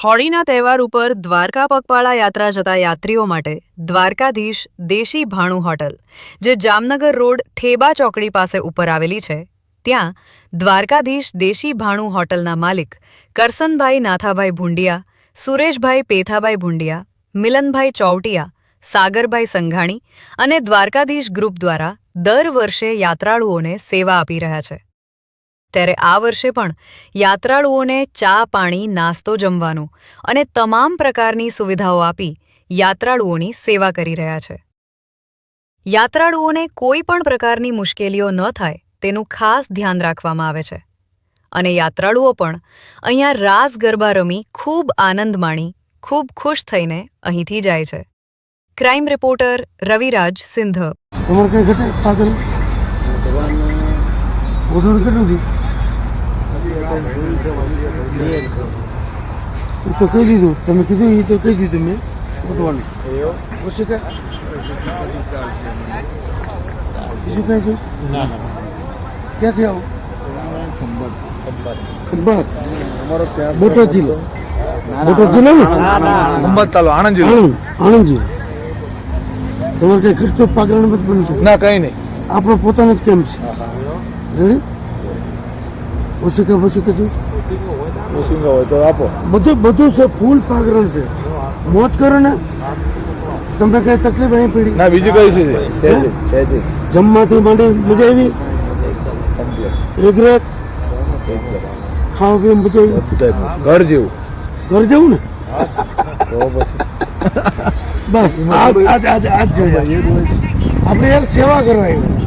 હોળીના તહેવાર ઉપર દ્વારકા પગપાળા યાત્રા જતા યાત્રીઓ માટે દ્વારકાધીશ દેશી ભાણું હોટલ, જે જામનગર રોડ થેબા ચોકડી પાસે ઉપર આવેલી છે, ત્યાં દ્વારકાધીશ દેશી ભાણું હોટલના માલિક કરસનભાઈ નાથાભાઈ ભુંડિયા, સુરેશભાઈ પેથાભાઈ ભુંડિયા, મિલનભાઈ ચોવટિયા, સાગરભાઈ સંઘાણી અને દ્વારકાધીશ ગ્રુપ દ્વારા દર વર્ષે યાત્રાળુઓને સેવા આપી રહ્યા છે. ત્યારે આ વર્ષે પણ યાત્રાળુઓને ચા, પાણી, નાસ્તો, જમવાનું અને તમામ પ્રકારની સુવિધાઓ આપી યાત્રાળુઓની સેવા કરી રહ્યા છે. યાત્રાળુઓને કોઈ પણ પ્રકારની મુશ્કેલીઓ ન થાય તેનું ખાસ ધ્યાન રાખવામાં આવે છે અને યાત્રાળુઓ પણ અહીંયા રાસ ગરબા રમી ખૂબ આનંદ માણી ખૂબ ખુશ થઈને અહીંથી જાય છે. Crime reporter Raviraj Sindh. તમારે કઈ ઘટે પાગલ ઓર્ડર કેટલું છે? તો કહી દીધું, તમે કીધું એ તો કહી દીધું મેં ઉઠવાનું. પછી કઈ બીજું કઈ છે? ક્યાંથી આવો? ખંભાત. બોટાદ જિલ્લો. બોટાદ જિલ્લો ને? ખંભાત તાલુકો, આણંદ જિલ્લો. આણંદ જિલ્લો. તમારે કઈ ખર્ચો પાગલ નથી બનતો? ના, કઈ નહીં. આપણો પોતાનો જ કેમ્પ છે. રેડી? ઓછી કે હોય તો આપો. બધું છે, ફૂલ પાગરણ છે. મોજ કરો ને, તમને કઈ તકલીફ અહીં પડી? ના, બીજું કઈ છે? જમવાથી માંડી મજા આવી? એક રાત ખાવા પીવા મજા આવી? ઘર જેવું. ઘર જેવું ને? તો પછી બસ આજ જોઈએ આપણે યાર સેવા કરવા આવ્યા.